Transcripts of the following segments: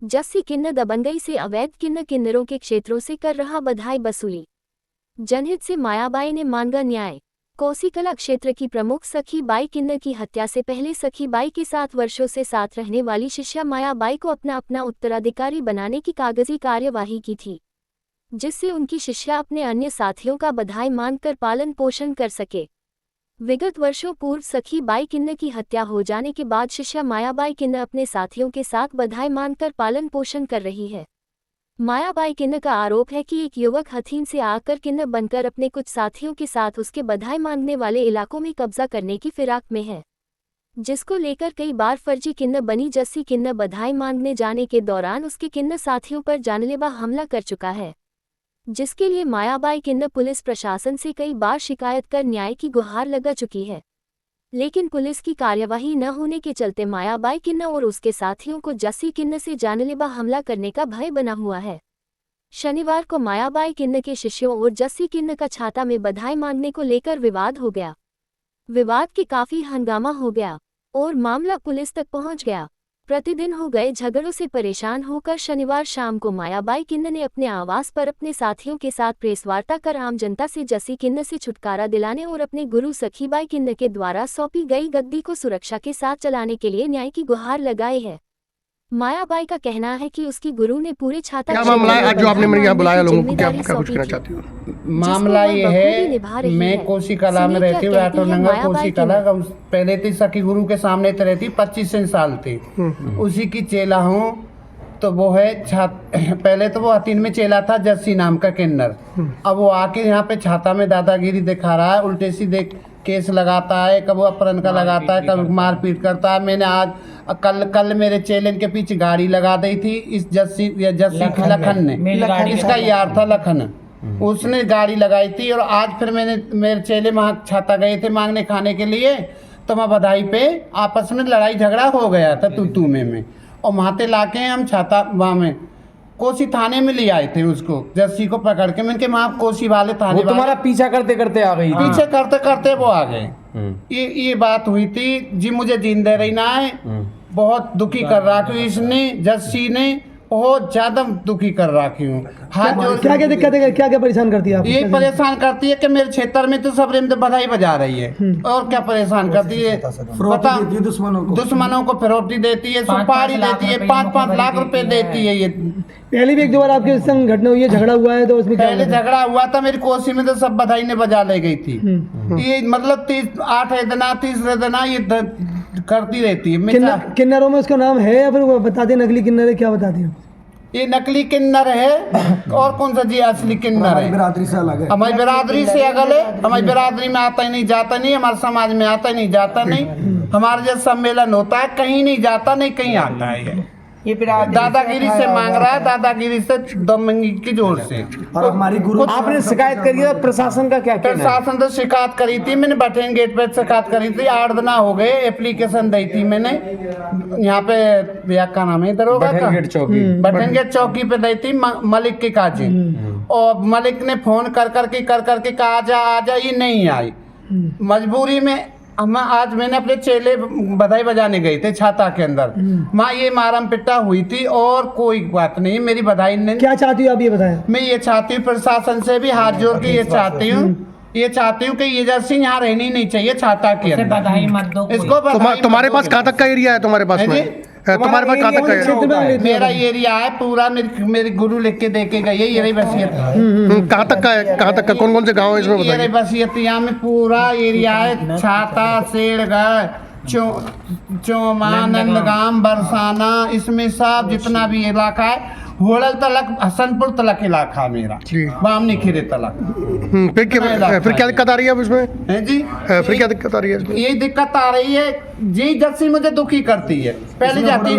जस्सी किन्नर दबंगई से अवैध किन्नरों के क्षेत्रों से कर रहा बधाई वसूली। जनहित से मायाबाई ने मांगा न्याय। कोसीकला क्षेत्र की प्रमुख सखी बाई किन्नर की हत्या से पहले सखी बाई के 7 वर्षों से साथ रहने वाली शिष्या मायाबाई को अपना उत्तराधिकारी बनाने की कागजी कार्यवाही की थी, जिससे उनकी शिष्या अपने अन्य साथियों का बधाई मांगकर पालन पोषण कर सके। विगत वर्षों पूर्व सखी बाई किन्नर की हत्या हो जाने के बाद शिष्या मायाबाई किन्नर अपने साथियों के साथ बधाई मांगकर पालन पोषण कर रही है। मायाबाई किन्नर का आरोप है कि एक युवक हथीन से आकर किन्नर बनकर अपने कुछ साथियों के साथ उसके बधाई मांगने वाले इलाकों में कब्जा करने की फिराक में है, जिसको लेकर कई बार फर्जी किन्नर बनी जस्सी किन्नर बधाई मांगने जाने के दौरान उसके किन्नर साथियों पर जानलेवा हमला कर चुका है, जिसके लिए मायाबाई किन्नर पुलिस प्रशासन से कई बार शिकायत कर न्याय की गुहार लगा चुकी है। लेकिन पुलिस की कार्यवाही न होने के चलते मायाबाई किन्नर और उसके साथियों को जस्सी किन्नर से जानलेवा हमला करने का भय बना हुआ है। शनिवार को मायाबाई किन्नर के शिष्यों और जस्सी किन्नर का छाता में बधाई मांगने को लेकर विवाद हो गया। विवाद के काफी हंगामा हो गया और मामला पुलिस तक पहुंच गया। प्रतिदिन हो गए झगड़ों से परेशान होकर शनिवार शाम को मायाबाई किन्नर ने अपने आवास पर अपने साथियों के साथ प्रेस वार्ता कर आम जनता से जस्सी किन्नर से छुटकारा दिलाने और अपने गुरु सखीबाई किन्नर के द्वारा सौंपी गई गद्दी को सुरक्षा के साथ चलाने के लिए न्याय की गुहार लगाई है। मायाबाई का कहना है कि उसकी गुरु ने पूरे छाता क्या मामला है आज जो आपने मेरे यहाँ बुलाया लोगों को, क्या कुछ कहना चाहती हो? मामला ये है, मैं कोसीकला में रहती हूँ, ऑटो नंगर कोसीकला। पहले थी सखी गुरु के सामने तो रहती 25 साल थी, उसी की चेला हूँ। तो वो है पहले तो वो हतीन में चेला था जस्सी नाम का किन्नर। अब वो आके यहाँ पे छाता में दादागिरी दिखा रहा है, उल्टे सीधे केस लगाता है, कभी अपहरण का लगाता है, कभी मारपीट करता है। मैंने आज कल मेरे चेलन के पीछे गाड़ी लगा दी थी इस जस्सी लखन ने, इसका यार था लखन, उसने गाड़ी लगाई थी। और आज फिर मेरे चेले वहाँ छाता गए थे मांगने खाने के लिए, तो मैं बधाई पे आपस में लड़ाई झगड़ा हो गया था तू में, और वहाँ से लाके हम छाता वहाँ में कोसी थाने में ले आए थे उसको, जस्सी को पकड़ के। मैंने वहाँ कोसी वाले थाने तुम्हारा पीछा करते करते आ गई, पीछे करते करते वो आ गए। ये बात हुई थी जी। मुझे जिंदे रहना है, बहुत दुखी कर रखी हूँ इसने, जस्सी ने बहुत ज्यादा दुखी कर रखी हूँ। क्या दिक्कत है, क्या परेशान करती है आपको? ये परेशान करती है कि मेरे क्षेत्र में तो सब रेम बधाई बजा रही है, और क्या परेशान करती है, दुश्मनों को फिरौती देती है, सुपारी देती है, 5-5 लाख रुपए देती है। ये पहले भी एक दो बार आपके संग घटना हुई है, झगड़ा हुआ है, तो उसमें पहले झगड़ा हुआ था मेरी कोसी में, तो सब बधाई ने बजा ले गई थी। ये मतलब 8 दिना 30 दिना ये करती रहती है। किन्नरों में उसका नाम है या फिर वो बता दें नकली किन्नर है, क्या बताते हैं? ये नकली किन्नर है, और कौन सा जी असली किन्नर है? बिरादरी से अलग है, हमारी बिरादरी से अलग है। हमारी बिरादरी में आता ही नहीं जाता नहीं, हमारे समाज में आता ही नहीं जाता नहीं। हमारे जब सम्मेलन होता है कहीं नहीं जाता नहीं, कहीं आता है। ये दादागिरी से मांग रहा है, दादागिरी से दमंगी की जोर से। और हमारी गुरु आपने शिकायत करी है, प्रशासन का क्या कहना है? प्रशासन तो शिकायत करी थी मैंने, बटेन गेट पे शिकायत करी थी। 8 दिन हो गए, एप्लीकेशन दी थी मैंने यहाँ पे, क्या नाम है दरोगा का, बटेन गेट चौकी पे दी थी, मलिक के काजी। और मलिक ने फोन कर करके कहा आजा, ये नहीं आई। मजबूरी में आज मैंने अपने चेले बधाई बजाने गए थे छाता के अंदर, माँ ये मारम पिट्टा हुई थी, और कोई बात नहीं। मेरी बधाई ने क्या चाहती हूँ आप ये बताएं? मैं ये चाहती हूँ प्रशासन से भी हाथ जोड़ के ये चाहती हूँ कि ये जर्सी यहाँ रहनी नहीं चाहिए छाता के अंदर। इसको तुम्हारे पास कहाँ तक का एरिया है? तुम्हारे पास तुम्हारे पास कहाँ तक का एरिया? मेरा एरिया है पूरा, मेरे गुरु लिख के दे के गए, ये रही बसियत। कहाँ तक का है? कहाँ तक का? कौन कौन से गाँव है इसमें बताइए? ये रही बसियत, यहाँ में पूरा एरिया है, छाता, सेड़गढ़, चोमा, नंदगाम, बरसाना, इसमें सब जितना भी इलाका है, होड़ल तलक, हसनपुर तलक इलाका मेरा, बामनी खीरे तलक। फिर क्या दिक्कत आ रही है अब इसमें? है जी, फिर क्या दिक्कत आ रही है इसमें? ये दिक्कत आ रही है जी, जस्सी मुझे दुखी करती है। पहले जाती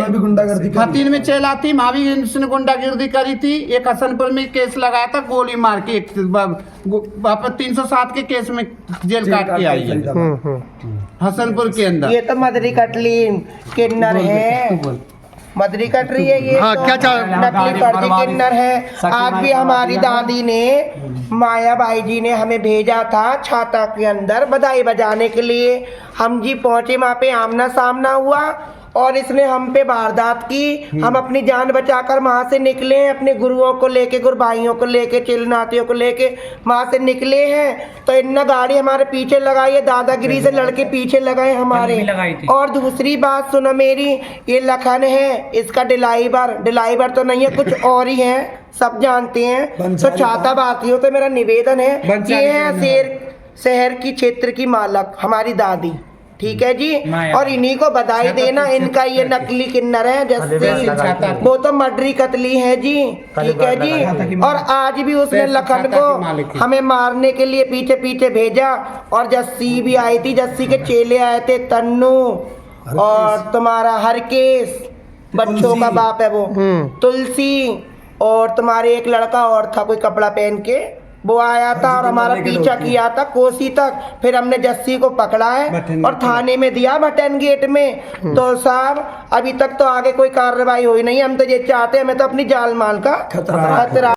हतीन में चला थी, वहाँ भी इसने गुंडागिर्दी करी थी। एक हसनपुर में केस लगाया था, गोली मार के, 307 के केस में जेल काट के आई है हसनपुर के अंदर। ये तो मदरी कटली किन्नर है, मदरी कट रही है ये। हाँ, तो क्या नकली फर्जी किन्नर है। आज भी हमारी दादी ने, मायाबाई जी ने हमें भेजा था छाता के अंदर बधाई बजाने के लिए। हम जी पहुंचे, वहाँ पे आमना सामना हुआ और इसने हम पे वारदात की। हम अपनी जान बचाकर वहां से निकले हैं, अपने गुरुओं को लेके, गुरु भाइयों को लेके, चिलनातियों को लेके वहां से निकले हैं। तो इन्ना गाड़ी हमारे पीछे लगाई है, दादागिरी से लड़के पीछे लगाए हमारे। और दूसरी बात सुनो मेरी, ये लखन है, इसका डिलाइवर तो नहीं है, कुछ और ही है, सब जानते हैं। तो छाता बातियों तो मेरा निवेदन है, ये है शहर की क्षेत्र की मालक हमारी दादी, ठीक है जी। और इन्हीं को बधाई देना, इनका ये नकली किन्नर है जैसे, वो तो मर्डरी कतली है जी, ठीक है जी। और आज भी उसने लखन को हमें मारने के लिए पीछे पीछे भेजा। और जस्सी भी आई थी, जस्सी के चेले आए थे, तन्नू और तुम्हारा हरकेश, बच्चों का बाप है वो, तुलसी, और तुम्हारे एक लड़का और था कोई कपड़ा पहन के, वो आया था और हमारा पीछा किया था कोसी तक। फिर हमने जस्सी को पकड़ा है और थाने में दिया भटन गेट में। तो साहब अभी तक तो आगे कोई कार्रवाई हुई नहीं। हम तो ये चाहते हैं, हमें तो अपनी जान माल का खतरा